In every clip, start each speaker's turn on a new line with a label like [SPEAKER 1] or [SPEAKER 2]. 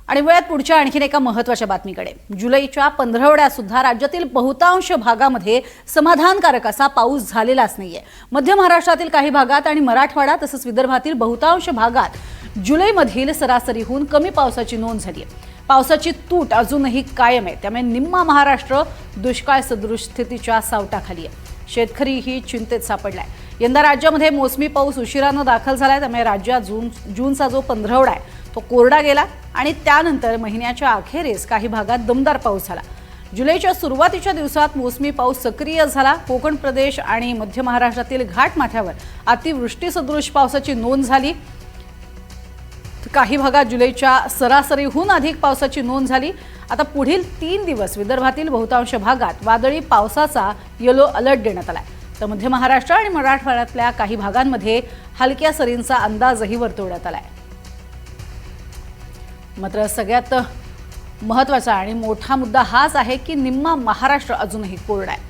[SPEAKER 1] आणि वेळात पुढच्या आणखीन एका महत्त्वाच्या बातमीकडे। जुलैच्या 15वड्यात सुद्धा राज्यातील बहुतांश भागामध्ये समाधानकारक असा पाऊस झालेलाच नाहीये। मध्य महाराष्ट्रातील काही भागात आणि मराठवाडा तसंच विदर्भातील बहुतांश भागात जुलैमधील सरासरीहून कमी पावसाची नोंद झाली आहे। पावसाची तूट अजूनही कायम आहे, त्यामुळे निम्मा महाराष्ट्र दुष्काळ सदृश स्थितीच्या सावटाखाली आहे। शेतकरीही चिंतेत सापडलाय। यंदा राज्यामध्ये मोसमी पाऊस उशिराने दाखल झालाय, त्यामुळे राज्यात जूनचा जो 15वडा आहे तो कोरडा गेला आणि त्यानंतर महिन्याच्या अखेरीस काही भागात दमदार पाऊस झाला। जुलैच्या सुरुवातीच्या दिवसात मोसमी पाऊस सक्रिय झाला। कोकण प्रदेश आणि मध्य महाराष्ट्रातील घाटमाथ्यावर अतिवृष्टी सदृश पावसाची नोंद झाली। काही भागात जुलैच्या सरासरीहून अधिक पावसाची नोंद झाली। आता पुढील 3 दिवस विदर्भातील बहुतांश भागात वादळी पावसाचा येलो अलर्ट देण्यात आलाय, तर मध्य महाराष्ट्र आणि मराठवाड्यातल्या काही भागांमध्ये हलक्या सरींचा अंदाजही वर्तवण्यात आलाय। मात्र सगळ्यात महत्त्वाचा आणि मोठा मुद्दा हाच आहे की निम्मा महाराष्ट्र अजूनही कोरडा आहे।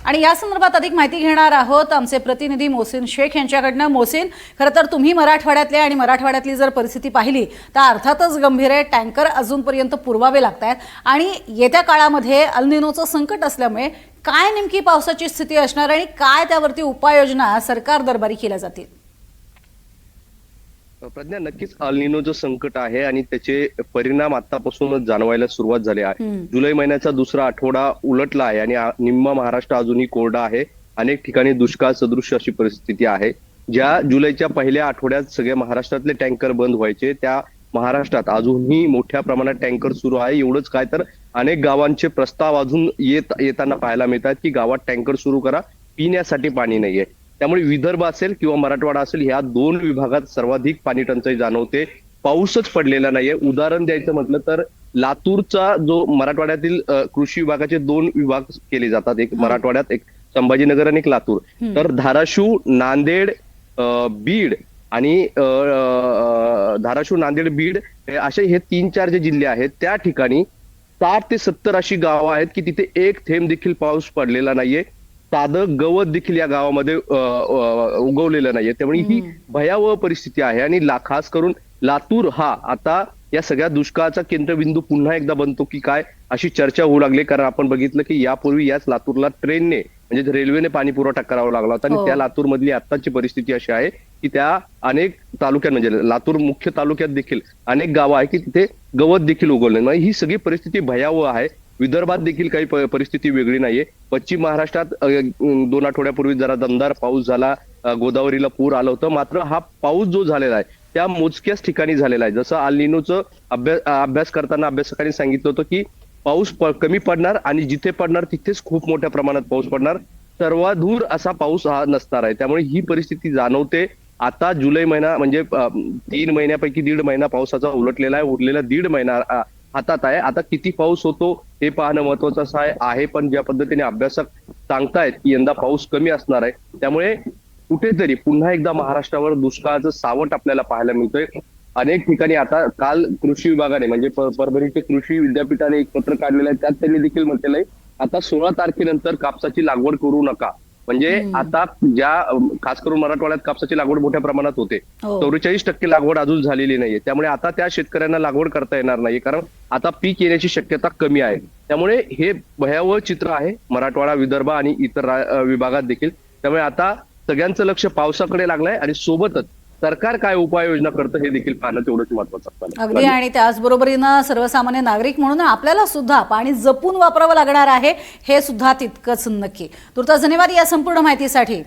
[SPEAKER 1] आणि या संदर्भात अधिक माहिती घेणार आहोत आमचे प्रतिनिधी मोहसिन शेख यांच्याकडनं। मोहसिन, खरं तर तुम्ही मराठवाड्यातले आणि मराठवाड्यातली जर परिस्थिती पाहिली तर अर्थातच गंभीर आहे। टँकर अजूनपर्यंत पुरवावे लागतात आणि येत्या काळामध्ये अल निनोचं संकट असल्यामुळे काय नेमकी पावसाची स्थिती असणार आणि काय त्यावरती उपाययोजना सरकार दरबारी केल्या जातील?
[SPEAKER 2] प्रज्ञा, नक्कीच अल निनोचं संकट आहे आणि त्याचे परिणाम आतापासूनच जाणवायला सुरुवात झाली आहे। जुलै महिन्याचा दुसरा आठवडा उलटला आहे आणि निम्मा महाराष्ट्र अजूनही कोरडा आहे। अनेक ठिकाणी दुष्काळ सदृश अशी परिस्थिती आहे। ज्या जुलैच्या पहिल्या आठवड्यात सगळे महाराष्ट्रातले टँकर बंद व्हायचे, त्या महाराष्ट्रात अजूनही मोठ्या प्रमाणात टँकर सुरू आहे। एवढंच काय तर अनेक गावांचे प्रस्ताव अजून येताना पाहायला मिळतात की गावात टँकर सुरू करा, पिण्यासाठी पाणी नाहीये। त्यामुळे विदर्भ असेल किंवा मराठवाडा असेल, ह्या 2 विभागात सर्वाधिक पाणी टंचाई जाणवते। पाऊसच पडलेला नाहीये। उदाहरण द्यायचं म्हटलं तर लातूरचा जो मराठवाड्यातील कृषी विभागाचे 2 विभाग केले जातात, एक मराठवाड्यात, एक संभाजीनगर आणि एक लातूर। तर धाराशिव, नांदेड, बीड आणि धाराशिव, नांदेड, बीड असे हे 3-4 जे जिल्हे आहेत, त्या ठिकाणी 60 ते 70 अशी गावं आहेत की तिथे एक थेंब देखील पाऊस पडलेला नाहीये। साधं गवत देखील या गावामध्ये उगवलेलं नाहीये। त्यामुळे ही भयावह परिस्थिती आहे आणि खास करून लातूर हा आता या सगळ्या दुष्काळाचा केंद्रबिंदू पुन्हा एकदा बनतो की काय अशी चर्चा होऊ लागली। कारण आपण बघितलं की यापूर्वी याच लातूरला ट्रेनने म्हणजे रेल्वेने पाणी पुरवठा करावा लागला होता आणि त्या लातूर मधली आताची परिस्थिती अशी आहे की त्या अनेक तालुक्यात म्हणजे लातूर मुख्य तालुक्यात देखील अनेक गावं आहे की तिथे गवत देखील उगवले नाही। ही सगळी परिस्थिती भयावह आहे। विदर्भात देखील काही परिस्थिती वेगळी नाहीये। पश्चिम महाराष्ट्रात 2 आठवड्यापूर्वी जरा दमदार पाऊस झाला, गोदावरीला पूर आलं होतं। मात्र हा पाऊस जो झालेला आहे त्या मोजक्याच ठिकाणी झालेला आहे। जसं अल निनोचं अभ्यास करताना अभ्यासकांनी सांगितलं होतं की पाऊस कमी पडणार आणि जिथे पडणार तिथेच खूप मोठ्या प्रमाणात पाऊस पडणार, सर्वाधूर असा पाऊस हा नसणार आहे। त्यामुळे ही परिस्थिती जाणवते। आता जुलै महिना म्हणजे 3 महिन्यापैकी 1.5 महिना पावसाचा उलटलेला आहे। उरलेला 1.5 महिना हातात आहे। आता किती पाऊस होतो हे पाहणं महत्वाचं आहे। पण ज्या पद्धतीने अभ्यासक सांगतायत की यंदा पाऊस कमी असणार आहे, त्यामुळे कुठेतरी पुन्हा एकदा महाराष्ट्रावर दुष्काळाचं सावट आपल्याला पाहायला मिळतंय। अनेक ठिकाणी आता काल कृषी विभागाने म्हणजे परभणीचे कृषी विद्यापीठाने एक पत्र काढलेलं आहे, त्यात त्यांनी देखील म्हटलेलं आहे आता 16 तारखेनंतर कापसाची लागवड करू नका। म्हणजे आता ज्या खास करून मराठवाड्यात कापसाची लागवड मोठ्या प्रमाणात होते, 44% लागवड अजून झालेली नाहीये। त्यामुळे आता त्या शेतकऱ्यांना लागवड करता येणार नाही, कारण आता पीक येण्याची शक्यता कमी आहे। त्यामुळे हे भयावह चित्र आहे मराठवाडा, विदर्भ आणि इतर विभागात देखील। त्यामुळे आता सगळ्यांचं लक्ष पावसाकडे लागलंय आणि सोबतच सरकार काय उपाययोजना करतं हे देखील पाहणं तेवढंच महत्वाचं असतं।
[SPEAKER 1] अगदी, आणि त्याचबरोबरीनं सर्वसामान्य नागरिक म्हणून आपल्याला सुद्धा पाणी जपून वापरावं लागणार आहे, हे सुद्धा तितकंच नक्की। तुर्तास धन्यवाद या संपूर्ण माहितीसाठी।